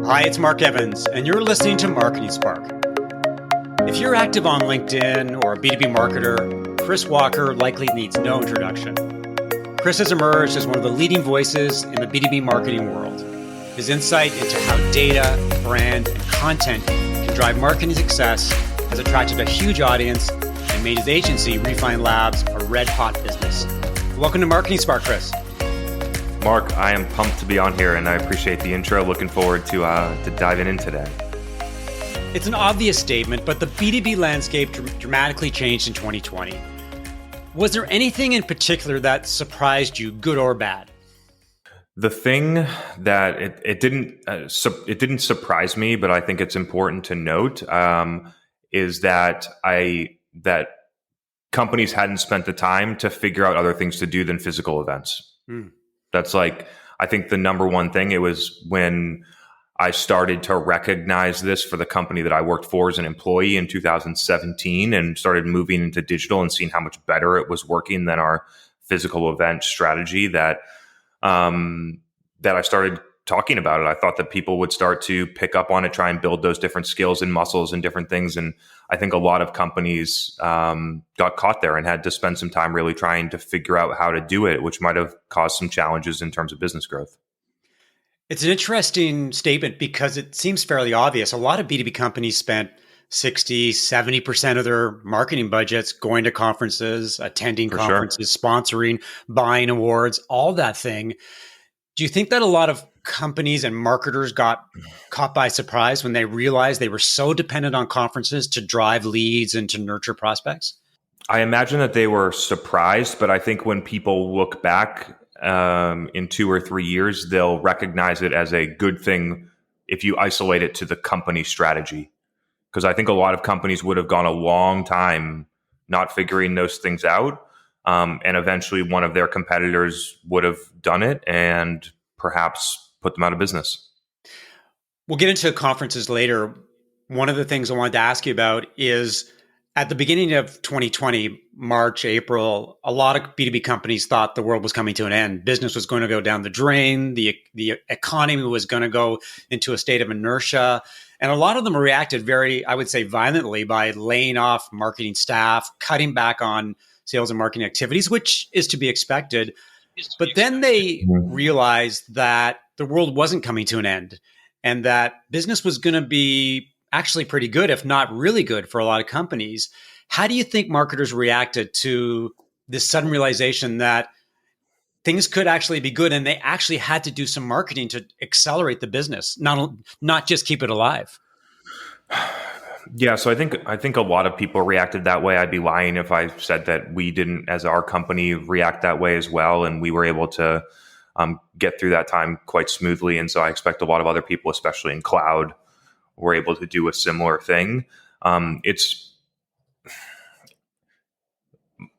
Hi, it's Mark Evans, and you're listening to Marketing Spark. If you're active on LinkedIn or a B2B marketer, Chris Walker likely needs no introduction. Chris has emerged as one of the leading voices in the B2B marketing world. His insight into how data, brand, and content can drive marketing success has attracted a huge audience and made his agency, Refine Labs, a red-hot business. Welcome to Marketing Spark, Chris. Mark, I am pumped to be on here, and I appreciate the intro. Looking forward to diving in today. It's an obvious statement, but the B2B landscape dramatically changed in 2020. Was there anything in particular that surprised you, good or bad? The thing that it didn't surprise me, but I think it's important to note is that that companies hadn't spent the time to figure out other things to do than physical events. That's I think the number one thing. It was when I started to recognize this for the company that I worked for as an employee in 2017 and started moving into digital and seeing how much better it was working than our physical event strategy that I started talking about it. I thought that people would start to pick up on it, try and build those different skills and muscles and different things. And I think a lot of companies got caught there and had to spend some time really trying to figure out how to do it, which might have caused some challenges in terms of business growth. It's an interesting statement because it seems fairly obvious. A lot of B2B companies spent 60, 70% of their marketing budgets going to conferences, attending conferences, sponsoring, buying awards, all that thing. Do you think that a lot of companies and marketers got caught by surprise when they realized they were so dependent on conferences to drive leads and to nurture prospects? I imagine that they were surprised, but I think when people look back in 2 or 3 years, they'll recognize it as a good thing if you isolate it to the company strategy. Because I think a lot of companies would have gone a long time not figuring those things out. And eventually one of their competitors would have done it and perhaps put them out of business. We'll get into conferences later. One of the things I wanted to ask you about is at the beginning of 2020, March, April, a lot of B2B companies thought the world was coming to an end. Business was going to go down the drain. The economy was going to go into a state of inertia. And a lot of them reacted very, I would say, violently by laying off marketing staff, cutting back on sales and marketing activities, which is to be expected. But then they realized that the world wasn't coming to an end and that business was going to be actually pretty good, if not really good for a lot of companies. How do you think marketers reacted to this sudden realization that things could actually be good and they actually had to do some marketing to accelerate the business, not just keep it alive? Yeah, so I think a lot of people reacted that way. I'd be lying if I said that we didn't, as our company, react that way as well, and we were able to get through that time quite smoothly. And so I expect a lot of other people, especially in cloud, were able to do a similar thing. It's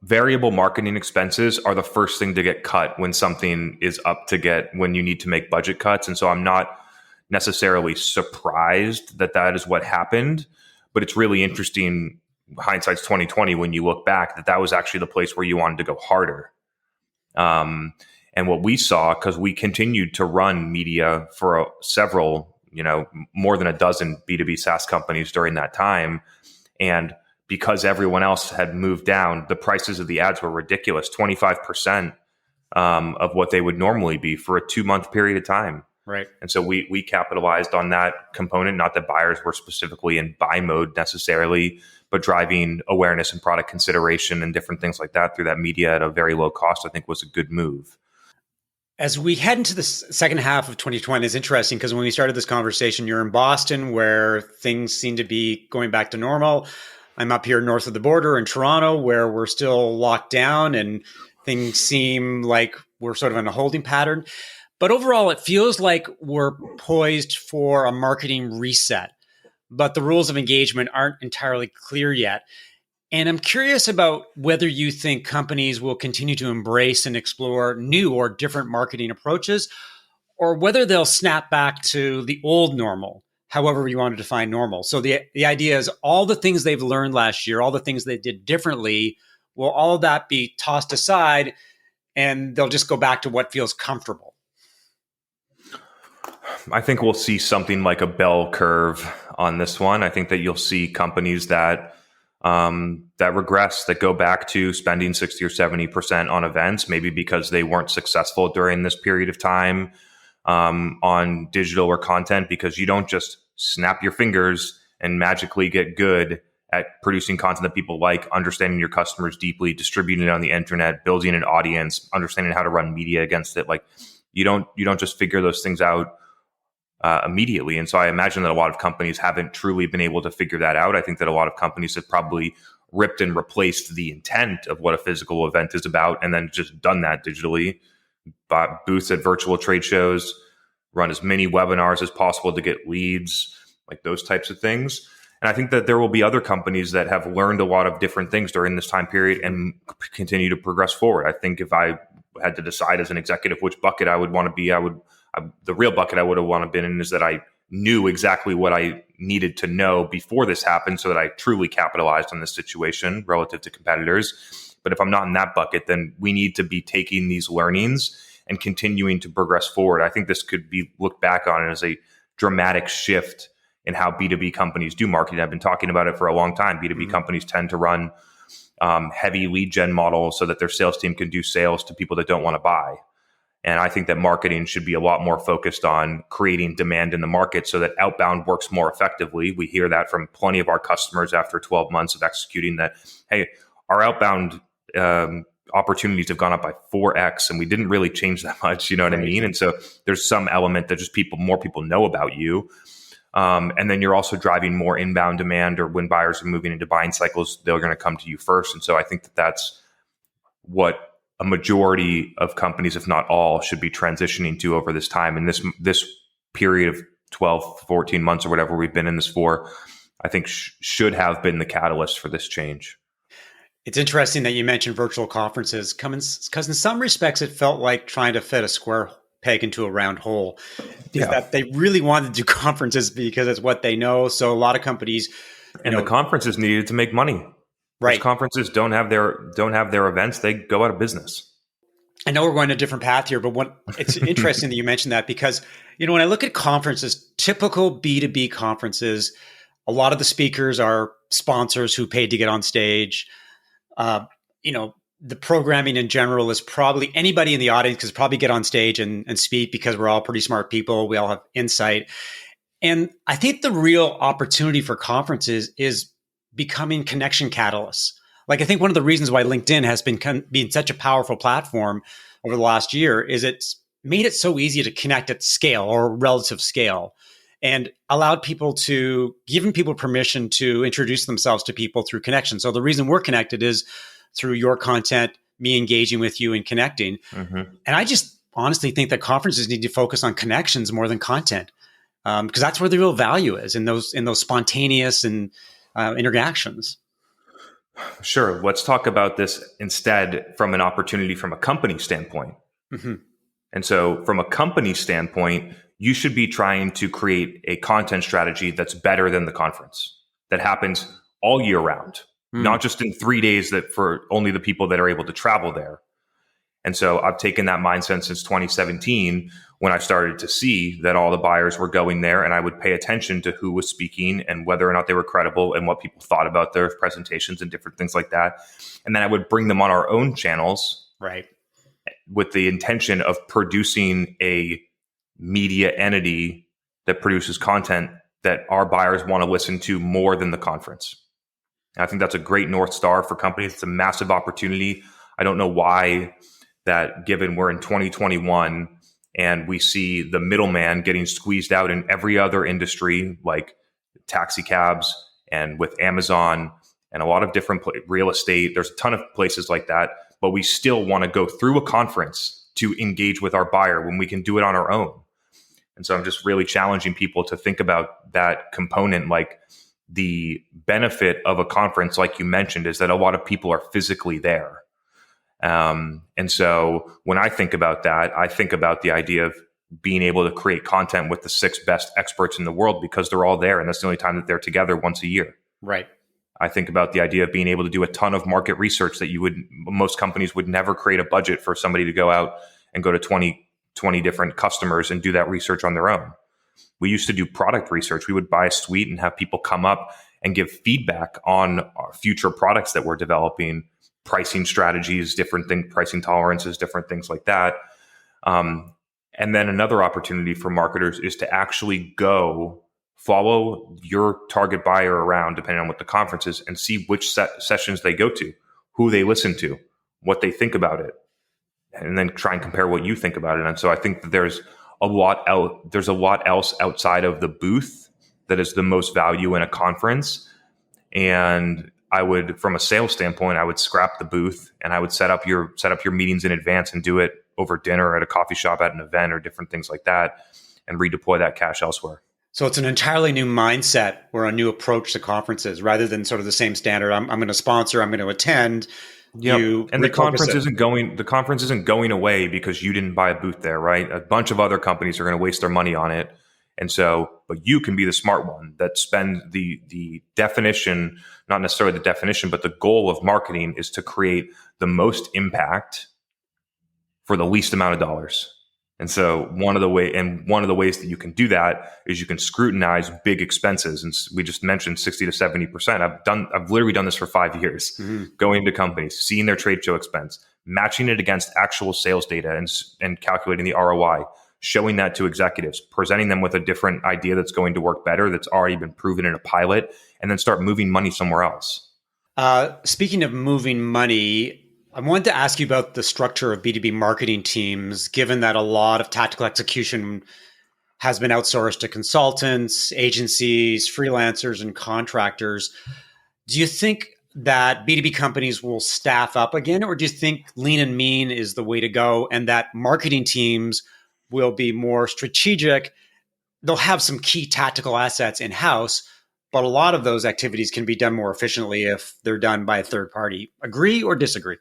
variable marketing expenses are the first thing to get cut when something is when you need to make budget cuts. And so I'm not necessarily surprised that is what happened. But it's really interesting, hindsight's 2020, when you look back, that was actually the place where you wanted to go harder. And what we saw, because we continued to run media for several, more than a dozen B2B SaaS companies during that time. And because everyone else had moved down, the prices of the ads were ridiculous, 25% of what they would normally be for a 2-month period of time. Right. And so we capitalized on that component, not that buyers were specifically in buy mode necessarily, but driving awareness and product consideration and different things like that through that media at a very low cost, I think was a good move. As we head into the second half of 2020, it's interesting because when we started this conversation, you're in Boston where things seem to be going back to normal. I'm up here north of the border in Toronto where we're still locked down and things seem like we're sort of in a holding pattern. But overall, it feels like we're poised for a marketing reset, but the rules of engagement aren't entirely clear yet. And I'm curious about whether you think companies will continue to embrace and explore new or different marketing approaches, or whether they'll snap back to the old normal, however you want to define normal. So the idea is all the things they've learned last year, all the things they did differently, will all of that be tossed aside and they'll just go back to what feels comfortable? I think we'll see something like a bell curve on this one. I think that you'll see companies that that regress, that go back to spending 60 or 70% on events, maybe because they weren't successful during this period of time on digital or content, because you don't just snap your fingers and magically get good at producing content that people like, understanding your customers deeply, distributing it on the internet, building an audience, understanding how to run media against it. Like you don't just figure those things out immediately. And so I imagine that a lot of companies haven't truly been able to figure that out. I think that a lot of companies have probably ripped and replaced the intent of what a physical event is about and then just done that digitally. Bought booths at virtual trade shows, run as many webinars as possible to get leads, like those types of things. And I think that there will be other companies that have learned a lot of different things during this time period and continue to progress forward. I think if I had to decide as an executive which bucket I would want to be, the real bucket I would have want to been in is that I knew exactly what I needed to know before this happened so that I truly capitalized on this situation relative to competitors. But if I'm not in that bucket, then we need to be taking these learnings and continuing to progress forward. I think this could be looked back on as a dramatic shift in how B2B companies do marketing. I've been talking about it for a long time. B2B companies tend to run heavy lead gen models so that their sales team can do sales to people that don't want to buy. And I think that marketing should be a lot more focused on creating demand in the market so that outbound works more effectively. We hear that from plenty of our customers after 12 months of executing that, hey, our outbound opportunities have gone up by 4x and we didn't really change that much. You know what I mean? And so there's some element that just more people know about you. And then you're also driving more inbound demand, or when buyers are moving into buying cycles, they're going to come to you first. And so I think that that's what a majority of companies, if not all, should be transitioning to over this time. And this period of 12, 14 months or whatever we've been in this for, I think should have been the catalyst for this change. It's interesting that you mentioned virtual conferences, because in some respects, it felt like trying to fit a square peg into a round hole. Is that they really wanted to do conferences because it's what they know. So a lot of companies, the conferences needed to make money. Right. Those conferences don't have their events; they go out of business. I know we're going a different path here, but it's interesting that you mentioned that, because when I look at conferences, typical B2B conferences, a lot of the speakers are sponsors who paid to get on stage. The programming in general is probably anybody in the audience could probably get on stage and speak, because we're all pretty smart people. We all have insight. And I think the real opportunity for conferences is becoming connection catalysts. Like, I think one of the reasons why LinkedIn has been such a powerful platform over the last year is it's made it so easy to connect at scale or relative scale, and allowed people given people permission to introduce themselves to people through connection. So the reason we're connected is through your content, me engaging with you and connecting. Mm-hmm. And I just honestly think that conferences need to focus on connections more than content, because that's where the real value is, in those spontaneous and interactions. Sure. Let's talk about this instead from an opportunity from a company standpoint. Mm-hmm. And so from a company standpoint, you should be trying to create a content strategy that's better than the conference, that happens all year round, not just in 3 days that for only the people that are able to travel there. And so I've taken that mindset since 2017, when I started to see that all the buyers were going there, and I would pay attention to who was speaking and whether or not they were credible and what people thought about their presentations and different things like that. And then I would bring them on our own channels, right, with the intention of producing a media entity that produces content that our buyers want to listen to more than the conference. And I think that's a great North Star for companies. It's a massive opportunity. I don't know why that, given we're in 2021 and we see the middleman getting squeezed out in every other industry, like taxi cabs and with Amazon and a lot of different real estate. There's a ton of places like that, but we still want to go through a conference to engage with our buyer when we can do it on our own. And so I'm just really challenging people to think about that component. Like, the benefit of a conference, like you mentioned, is that a lot of people are physically there. And so when I think about that, I think about the idea of being able to create content with the 6 best experts in the world, because they're all there. And that's the only time that they're together, once a year. Right. I think about the idea of being able to do a ton of market research that most companies would never create a budget for somebody to go out and go to 20 different customers and do that research on their own. We used to do product research. We would buy a suite and have people come up and give feedback on our future products that we're developing, pricing strategies, different things, pricing tolerances, different things like that. And then another opportunity for marketers is to actually go follow your target buyer around, depending on what the conference is, and see which sessions they go to, who they listen to, what they think about it, and then try and compare what you think about it. And so I think that there's a lot else outside of the booth that is the most value in a conference. And I would, from a sales standpoint, I would scrap the booth and I would set up your meetings in advance and do it over dinner at a coffee shop, at an event, or different things like that, and redeploy that cash elsewhere. So it's an entirely new mindset or a new approach to conferences rather than sort of the same standard. I'm going to sponsor, I'm going to attend. Yep. And the conference isn't going away because you didn't buy a booth there, right? A bunch of other companies are going to waste their money on it. And so, but you can be the smart one that spend the definition, not necessarily the definition, but the goal of marketing is to create the most impact for the least amount of dollars. And so one of the ways that you can do that is you can scrutinize big expenses. And we just mentioned 60 to 70%. I've literally done this for 5 years, going to companies, seeing their trade show expense, matching it against actual sales data and calculating the ROI, showing that to executives, presenting them with a different idea that's going to work better, that's already been proven in a pilot, and then start moving money somewhere else. Speaking of moving money, I wanted to ask you about the structure of B2B marketing teams, given that a lot of tactical execution has been outsourced to consultants, agencies, freelancers, and contractors. Do you think that B2B companies will staff up again, or do you think lean and mean is the way to go and that marketing teams will be more strategic? They'll have some key tactical assets in-house, but a lot of those activities can be done more efficiently if they're done by a third party. Agree or disagree?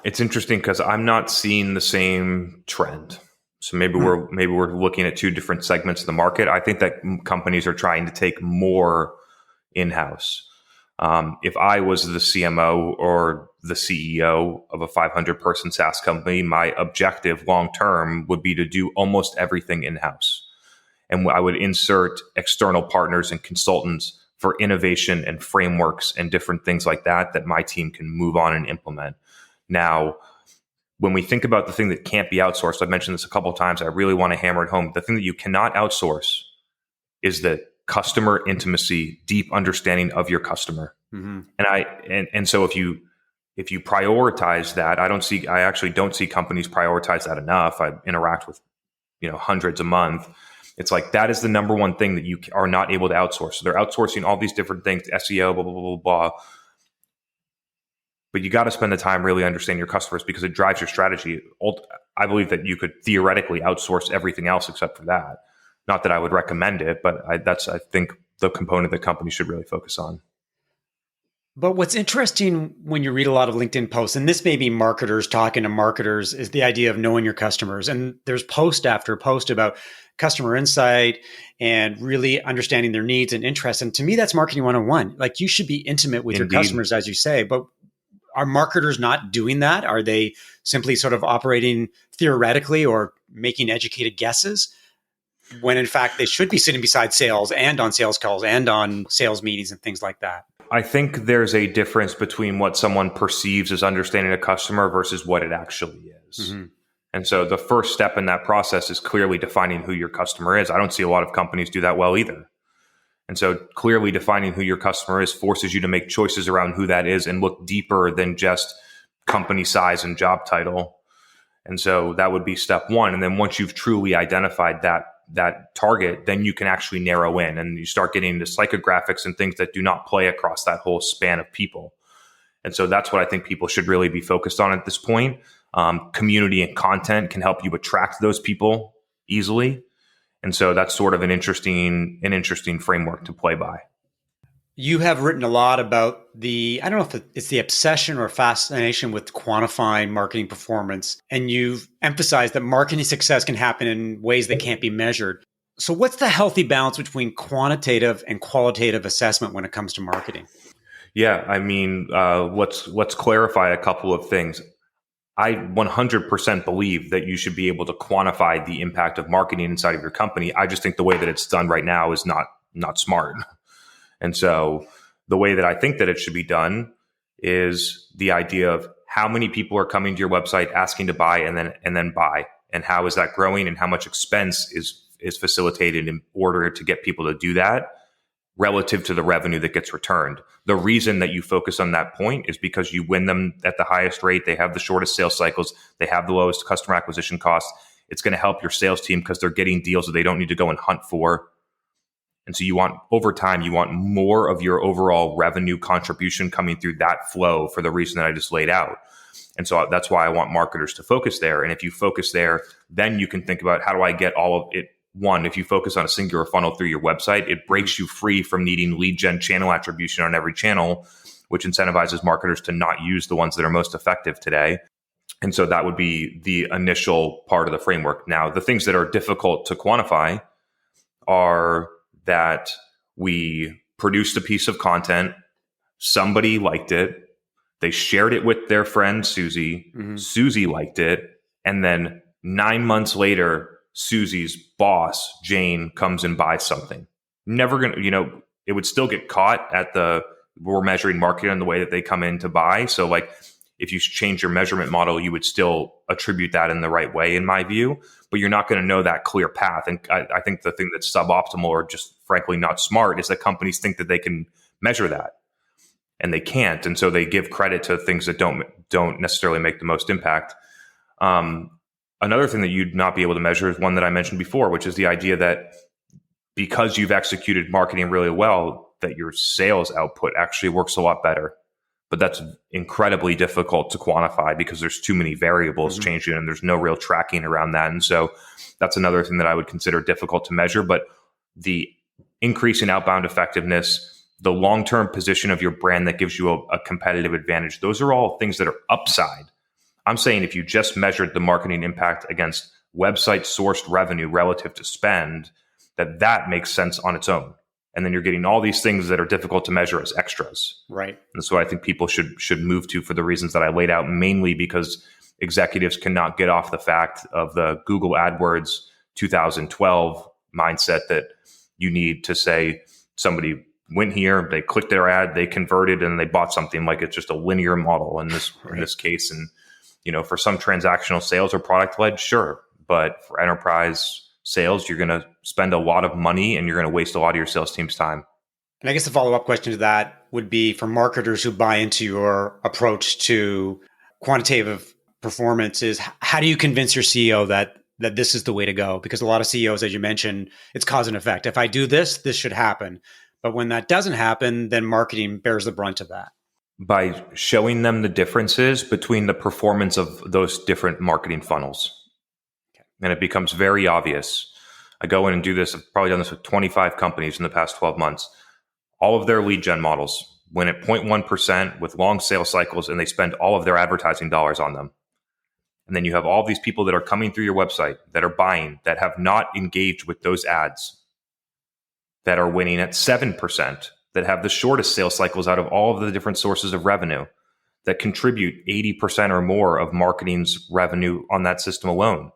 It's interesting because I'm not seeing the same trend. So maybe we're looking at two different segments of the market. I think that companies are trying to take more in-house. If I was the CMO or the CEO of a 500-person SaaS company, my objective long-term would be to do almost everything in-house. And I would insert external partners and consultants for innovation and frameworks and different things like that my team can move on and implement. Now, when we think about the thing that can't be outsourced, I've mentioned this a couple of times, I really want to hammer it home. The thing that you cannot outsource is the customer intimacy, deep understanding of your customer. And so if you prioritize that, I actually don't see companies prioritize that enough. I interact with, hundreds a month. It's like, that is the number one thing that you are not able to outsource. So they're outsourcing all these different things, SEO, blah, blah, blah, blah, blah. But you got to spend the time really understanding your customers because it drives your strategy. I believe that you could theoretically outsource everything else except for that. Not that I would recommend it, but that's, I think, the component that companies should really focus on. But what's interesting when you read a lot of LinkedIn posts, and this may be marketers talking to marketers, is the idea of knowing your customers. And there's post after post about customer insight and really understanding their needs and interests. And to me, that's marketing 101. Like, you should be intimate with your customers, as you say, but are marketers not doing that? Are they simply sort of operating theoretically or making educated guesses when in fact they should be sitting beside sales and on sales calls and on sales meetings and things like that? I think there's a difference between what someone perceives as understanding a customer versus what it actually is. And so the first step in that process is clearly defining who your customer is. I don't see a lot of companies do that well either. And so clearly defining who your customer is forces you to make choices around who that is and look deeper than just company size and job title. And so that would be step one. And then once you've truly identified that target, then you can actually narrow in and you start getting into psychographics and things that do not play across that whole span of people. And so that's what I think people should really be focused on at this point. Community and content can help you attract those people easily. And so that's sort of an interesting framework to play by. You have written a lot about I don't know if it's the obsession or fascination with quantifying marketing performance. And you've emphasized that marketing success can happen in ways that can't be measured. So what's the healthy balance between quantitative and qualitative assessment when it comes to marketing? Yeah, I mean, let's clarify a couple of things. I 100% believe that you should be able to quantify the impact of marketing inside of your company. I just think the way that it's done right now is not smart. And so the way that I think that it should be done is the idea of how many people are coming to your website asking to buy and then buy, and how is that growing, and how much expense is facilitated in order to get people to do that relative to the revenue that gets returned. The reason that you focus on that point is because you win them at the highest rate. They have the shortest sales cycles. They have the lowest customer acquisition costs. It's going to help your sales team because they're getting deals that they don't need to go and hunt for. And so you want, over time, you want more of your overall revenue contribution coming through that flow for the reason that I just laid out. And so that's why I want marketers to focus there. And if you focus there, then you can think about, how do I get all of it? One, if you focus on a singular funnel through your website, it breaks you free from needing lead gen channel attribution on every channel, which incentivizes marketers to not use the ones that are most effective today. And so that would be the initial part of the framework. Now, the things that are difficult to quantify are that we produced a piece of content, somebody liked it, they shared it with their friend Susie, Susie liked it, and then 9 months later, Susie's boss, Jane, comes and buys something. Never going to, it would still get caught we're measuring marketing on the way that they come in to buy. So like, if you change your measurement model, you would still attribute that in the right way, in my view, but you're not going to know that clear path. And I think the thing that's suboptimal, or just frankly not smart, is that companies think that they can measure that, and they can't. And so they give credit to things that don't necessarily make the most impact. Another thing that you'd not be able to measure is one that I mentioned before, which is the idea that because you've executed marketing really well, that your sales output actually works a lot better. But that's incredibly difficult to quantify because there's too many variables changing, and there's no real tracking around that. And so that's another thing that I would consider difficult to measure. But the increase in outbound effectiveness, the long-term position of your brand that gives you a competitive advantage, those are all things that are upside. I'm saying if you just measured the marketing impact against website sourced revenue relative to spend, that makes sense on its own. And then you're getting all these things that are difficult to measure as extras. Right. And so I think people should move to, for the reasons that I laid out, mainly because executives cannot get off the fact of the Google AdWords 2012 mindset that you need to say somebody went here, they clicked their ad, they converted, and they bought something, like it's just a linear model in this case. And for some transactional sales or product led, sure. But for enterprise sales, you're going to spend a lot of money and you're going to waste a lot of your sales team's time. And I guess the follow-up question to that would be, for marketers who buy into your approach to quantitative performance, is how do you convince your CEO that this is the way to go? Because a lot of CEOs, as you mentioned, it's cause and effect. If I do this should happen. But when that doesn't happen, then marketing bears the brunt of that. By showing them the differences between the performance of those different marketing funnels. Okay. And it becomes very obvious. I go in and do this. I've probably done this with 25 companies in the past 12 months. All of their lead gen models win at 0.1% with long sales cycles, and they spend all of their advertising dollars on them. And then you have all these people that are coming through your website that are buying, that have not engaged with those ads, that are winning at 7%. That have the shortest sales cycles out of all of the different sources of revenue, that contribute 80% or more of marketing's revenue on that system alone.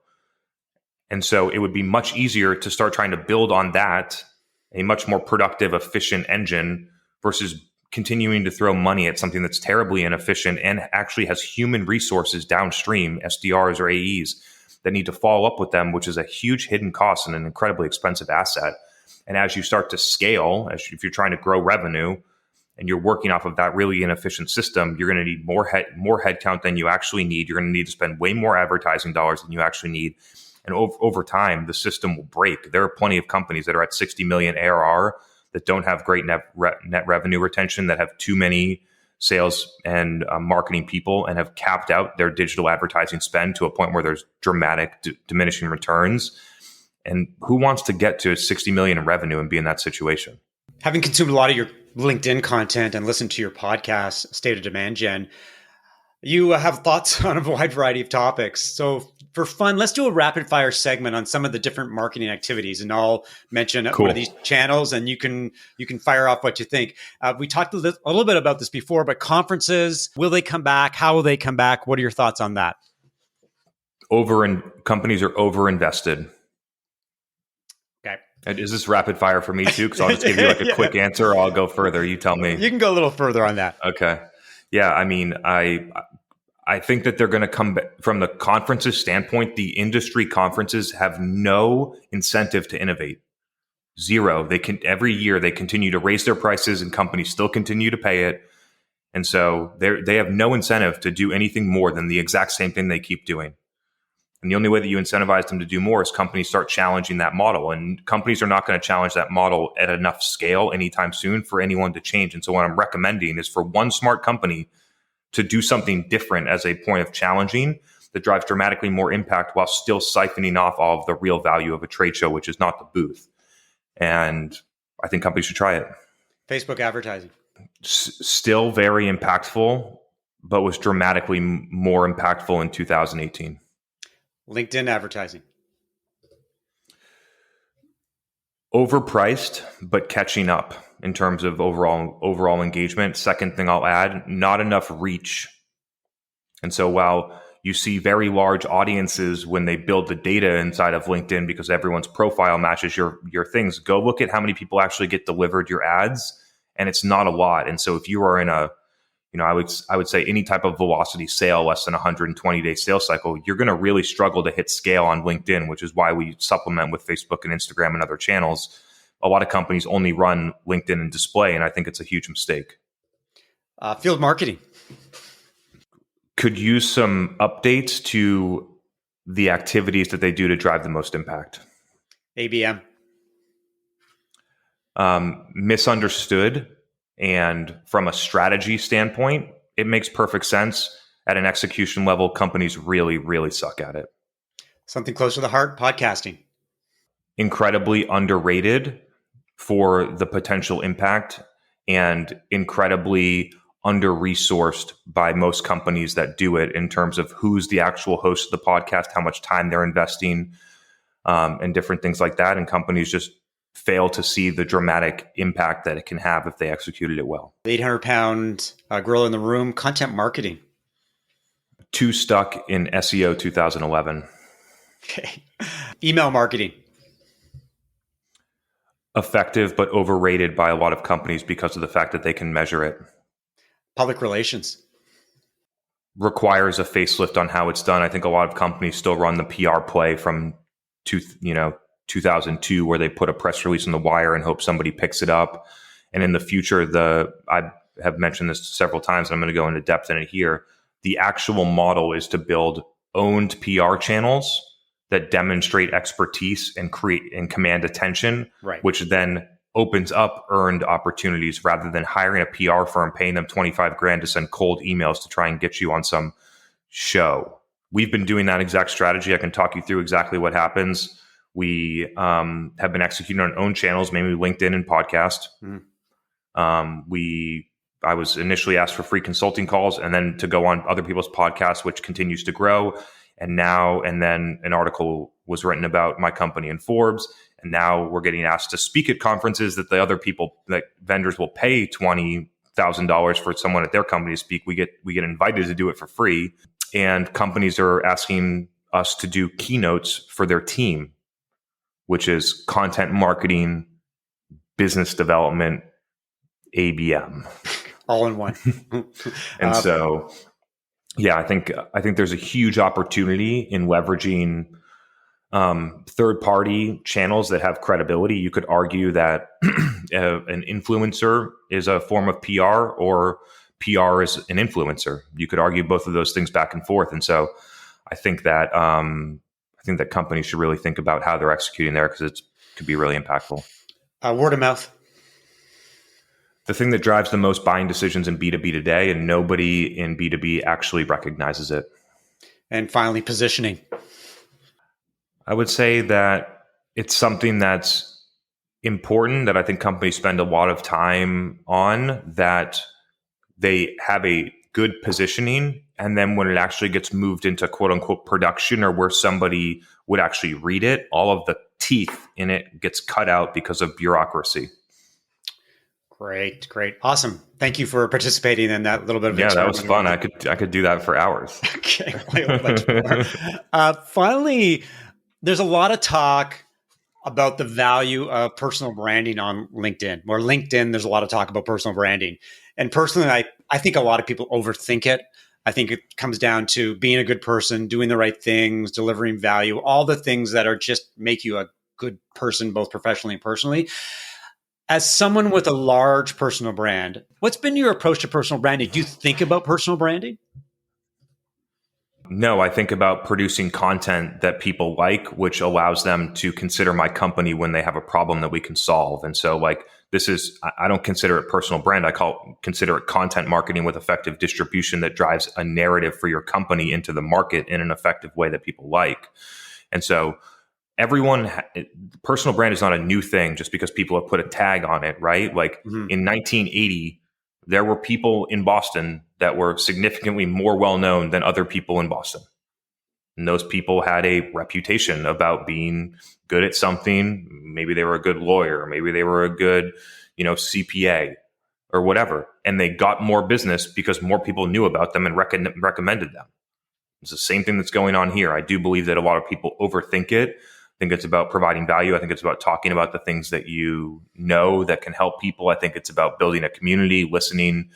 And so it would be much easier to start trying to build on that, a much more productive, efficient engine, versus continuing to throw money at something that's terribly inefficient and actually has human resources downstream, SDRs or AEs, that need to follow up with them, which is a huge hidden cost and an incredibly expensive asset. And as you start to scale, if you're trying to grow revenue and you're working off of that really inefficient system, you're going to need more headcount than you actually need. You're going to need to spend way more advertising dollars than you actually need. And over time, the system will break. There are plenty of companies that are at 60 million ARR that don't have great net revenue retention, that have too many sales and marketing people, and have capped out their digital advertising spend to a point where there's dramatic diminishing returns. And who wants to get to 60 million in revenue and be in that situation? Having consumed a lot of your LinkedIn content and listened to your podcast, State of Demand Gen, you have thoughts on a wide variety of topics. So for fun, let's do a rapid fire segment on some of the different marketing activities, and I'll mention one of these channels, and you can fire off what you think. We talked a little bit about this before, but conferences, will they come back? How will they come back? What are your thoughts on that? Companies are over-invested. Okay. Is this rapid fire for me too? Because I'll just give you like a Yeah. quick answer, or I'll go further. You tell me. You can go a little further on that. Okay. Yeah. I mean, I think that they're going to come back from the conferences standpoint. The industry conferences have no incentive to innovate. Zero. Every year they continue to raise their prices, and companies still continue to pay it. And so they have no incentive to do anything more than the exact same thing they keep doing. And the only way that you incentivize them to do more is companies start challenging that model. And companies are not going to challenge that model at enough scale anytime soon for anyone to change. And so what I'm recommending is for one smart company to do something different as a point of challenging that drives dramatically more impact while still siphoning off all of the real value of a trade show, which is not the booth. And I think companies should try it. Facebook advertising. Still very impactful, but was dramatically more impactful in 2018. LinkedIn advertising. Overpriced, but catching up in terms of overall engagement. Second thing I'll add, not enough reach. And so while you see very large audiences when they build the data inside of LinkedIn because everyone's profile matches your things, go look at how many people actually get delivered your ads. And it's not a lot. And so if you are in I would say any type of velocity sale, less than 120-day sales cycle, you're going to really struggle to hit scale on LinkedIn, which is why we supplement with Facebook and Instagram and other channels. A lot of companies only run LinkedIn and display, and I think it's a huge mistake. Field marketing. Could use some updates to the activities that they do to drive the most impact. ABM. Misunderstood. And from a strategy standpoint, it makes perfect sense. At an execution level, companies really, really suck at it. Something close to the heart, podcasting. Incredibly underrated for the potential impact and incredibly under-resourced by most companies that do it in terms of who's the actual host of the podcast, how much time they're investing, and different things like that. And companies just fail to see the dramatic impact that it can have if they executed it well. 800-pound gorilla in the room, content marketing. Too stuck in SEO 2011. Okay. Email marketing. Effective, but overrated by a lot of companies because of the fact that they can measure it. Public relations. Requires a facelift on how it's done. I think a lot of companies still run the PR play from 2002, where they put a press release on the wire and hope somebody picks it up. And in the future, I have mentioned this several times, and I'm going to go into depth in it here. The actual model is to build owned PR channels that demonstrate expertise and create and command attention, right, which then opens up earned opportunities rather than hiring a PR firm, paying them $25,000 to send cold emails to try and get you on some show. We've been doing that exact strategy. I can talk you through exactly what happens. We have been executing on own channels, mainly LinkedIn and podcast. I was initially asked for free consulting calls and then to go on other people's podcasts, which continues to grow. And then an article was written about my company in Forbes. And now we're getting asked to speak at conferences that that vendors will pay $20,000 for someone at their company to speak. We get invited to do it for free. And companies are asking us to do keynotes for their team, which is content marketing, business development, ABM. All in one. And so, yeah, I think there's a huge opportunity in leveraging third-party channels that have credibility. You could argue that an influencer is a form of PR, or PR is an influencer. You could argue both of those things back and forth. And so, I think that companies should really think about how they're executing there, because it could be really impactful. Word of mouth. The thing that drives the most buying decisions in B2B today, and nobody in B2B actually recognizes it. And finally, positioning. I would say that it's something that's important, that I think companies spend a lot of time on, that they have a good positioning. And then when it actually gets moved into quote unquote production, or where somebody would actually read it, all of the teeth in it gets cut out because of bureaucracy. Great, great. Awesome. Thank you for participating in that little bit of Yeah, that was fun. experimenting. I could do that for hours. Okay, much more. Finally, there's a lot of talk about the value of personal branding on LinkedIn. Or LinkedIn, there's a lot of talk about personal branding. And personally, I think a lot of people overthink it. I think it comes down to being a good person, doing the right things, delivering value, all the things that are just make you a good person, both professionally and personally. As someone with a large personal brand, what's been your approach to personal branding? Do you think about personal branding? No, I think about producing content that people like, which allows them to consider my company when they have a problem that we can solve. And so, like, this is, I don't consider it personal brand. Consider it content marketing with effective distribution that drives a narrative for your company into the market in an effective way that people like. And so, personal brand is not a new thing just because people have put a tag on it, right? Like in 1980, there were people in Boston that were significantly more well known than other people in Boston. And those people had a reputation about being good at something. Maybe they were a good lawyer, maybe they were a good, CPA or whatever. And they got more business because more people knew about them and recommended them. It's the same thing that's going on here. I do believe that a lot of people overthink it. I think it's about providing value. I think it's about talking about the things that you know that can help people. I think it's about building a community, listening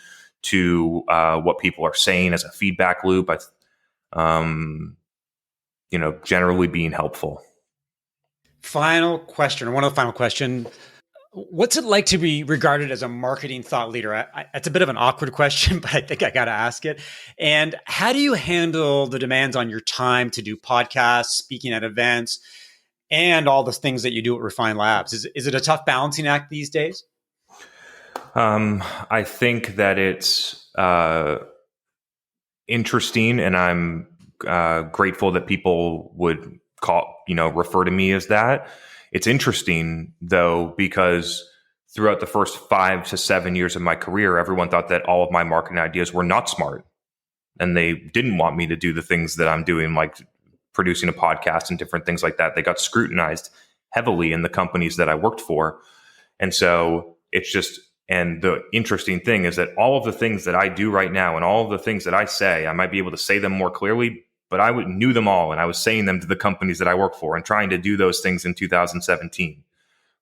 to what people are saying as a feedback loop. Generally being helpful. Final question, or one of the final questions. What's it like to be regarded as a marketing thought leader? It's a bit of an awkward question, but I think I got to ask it. And how do you handle the demands on your time to do podcasts, speaking at events, and all the things that you do at Refine Labs? Is it a tough balancing act these days? I think that it's interesting, and I'm grateful that people would refer to me as that. It's interesting, though, because throughout the first 5 to 7 years of my career, everyone thought that all of my marketing ideas were not smart. And they didn't want me to do the things that I'm doing, like producing a podcast and different things like that. They got scrutinized heavily in the companies that I worked for. And so it's just, and the interesting thing is that all of the things that I do right now and all of the things that I say, I might be able to say them more clearly, but I knew them all, and I was saying them to the companies that I work for and trying to do those things in 2017,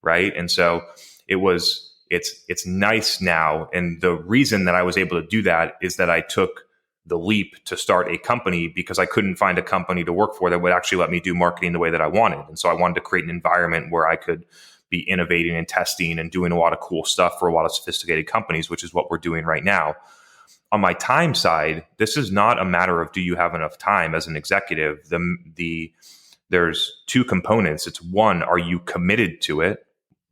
right? And so it's nice now, and the reason that I was able to do that is that I took the leap to start a company because I couldn't find a company to work for that would actually let me do marketing the way that I wanted. And so I wanted to create an environment where I could be innovating and testing and doing a lot of cool stuff for a lot of sophisticated companies, which is what we're doing right now. On my time side, this is not a matter of do you have enough time as an executive. There's two components. It's one, are you committed to it?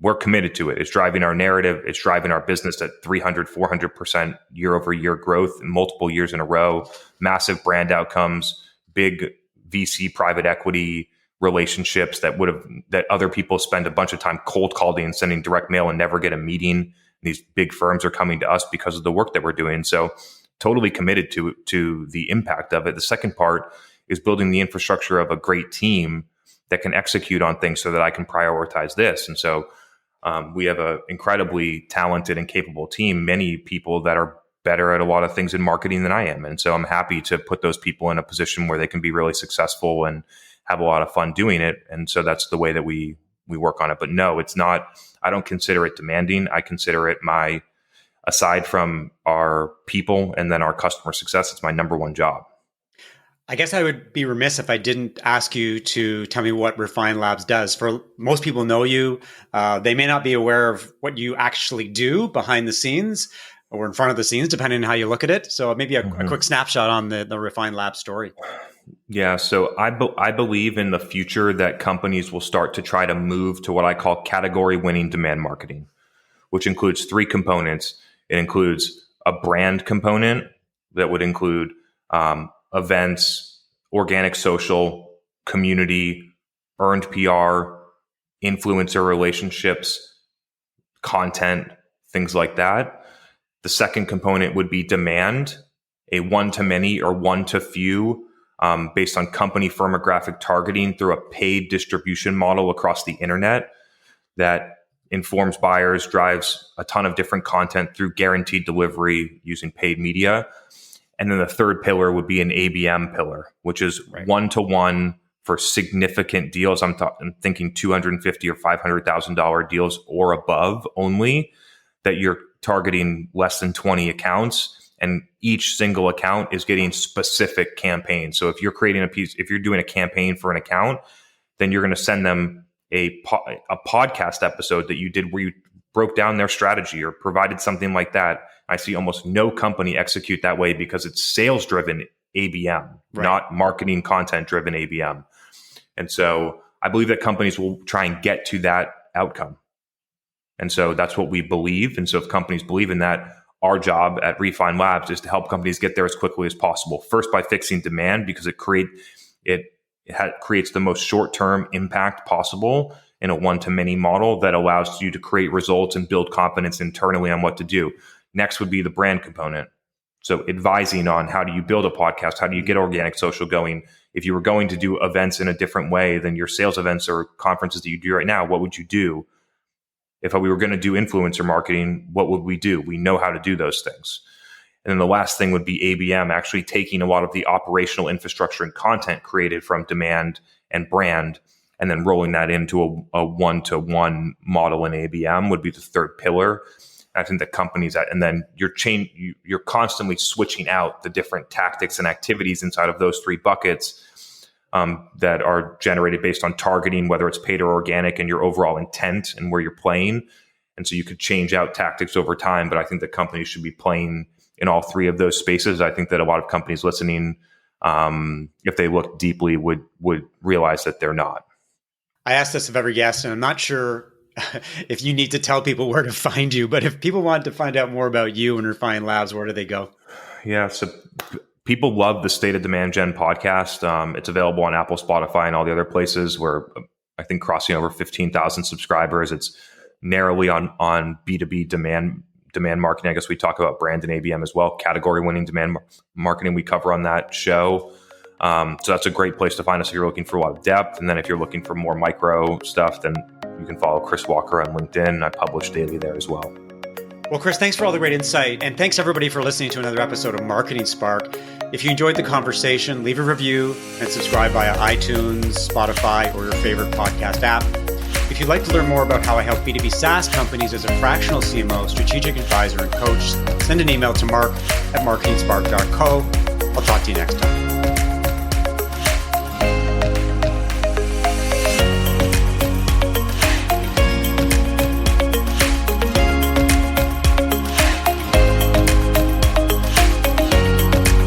We're committed to it. It's driving our narrative. It's driving our business at 300, 400% year over year growth, multiple years in a row, massive brand outcomes, big VC private equity relationships that other people spend a bunch of time cold calling and sending direct mail and never get a meeting. These big firms are coming to us because of the work that we're doing. So totally committed to the impact of it. The second part is building the infrastructure of a great team that can execute on things so that I can prioritize this. And so we have an incredibly talented and capable team, many people that are better at a lot of things in marketing than I am. And so I'm happy to put those people in a position where they can be really successful and have a lot of fun doing it. And so that's the way that we work on it. But no, it's not, I don't consider it demanding. I consider it aside from our people and then our customer success, it's my number one job. I guess I would be remiss if I didn't ask you to tell me what Refine Labs does. For most people know you. They may not be aware of what you actually do behind the scenes or in front of the scenes, depending on how you look at it. So maybe a quick snapshot on the Refine Labs story. Yeah, so I believe in the future that companies will start to try to move to what I call category winning demand marketing, which includes 3 components. It includes a brand component that would include events, organic social, community, earned PR, influencer relationships, content, things like that. The second component would be demand, a one-to-many or one-to-few based on company firmographic targeting through a paid distribution model across the internet that informs buyers, drives a ton of different content through guaranteed delivery using paid media. And then the third pillar would be an ABM pillar, which is one-to-one for significant deals. I'm thinking $250,000 or $500,000 deals or above only, that you're targeting less than 20 accounts. And each single account is getting specific campaigns. So if you're creating if you're doing a campaign for an account, then you're going to send them a podcast episode that you did where you broke down their strategy or provided something like that. I see almost no company execute that way because it's sales driven ABM, not marketing content driven ABM. And so I believe that companies will try and get to that outcome. And so that's what we believe. And so if companies believe in that, our job at Refine Labs is to help companies get there as quickly as possible. First, by fixing demand, because it creates the most short-term impact possible in a one-to-many model that allows you to create results and build confidence internally on what to do. Next would be the brand component. So advising on how do you build a podcast? How do you get organic social going? If you were going to do events in a different way than your sales events or conferences that you do right now, what would you do? If we were going to do influencer marketing, what would we do? We know how to do those things. And then the last thing would be ABM, actually taking a lot of the operational infrastructure and content created from demand and brand, and then rolling that into a one-to-one model in ABM would be the third pillar. I think that companies and then you're constantly switching out the different tactics and activities inside of those three buckets that are generated based on targeting, whether it's paid or organic, and your overall intent and where you're playing. And so you could change out tactics over time, but I think that companies should be playing in all three of those spaces. I think that a lot of companies listening, if they look deeply, would realize that they're not. I ask this of every guest, and I'm not sure if you need to tell people where to find you, but if people want to find out more about you and Refine Labs, where do they go? Yeah, so people love the State of Demand Gen podcast. It's available on Apple, Spotify, and all the other places. We're, I think, crossing over 15,000 subscribers. It's narrowly on B2B demand marketing. I guess we talk about brand and ABM as well. Category winning demand marketing we cover on that show. So that's a great place to find us if you're looking for a lot of depth. And then if you're looking for more micro stuff, then you can follow Chris Walker on LinkedIn. I publish daily there as well. Well, Chris, thanks for all the great insight. And thanks everybody for listening to another episode of Marketing Spark. If you enjoyed the conversation, leave a review and subscribe via iTunes, Spotify, or your favorite podcast app. If you'd like to learn more about how I help B2B SaaS companies as a fractional CMO, strategic advisor, and coach, send an email to mark@marketingspark.co. I'll talk to you next time.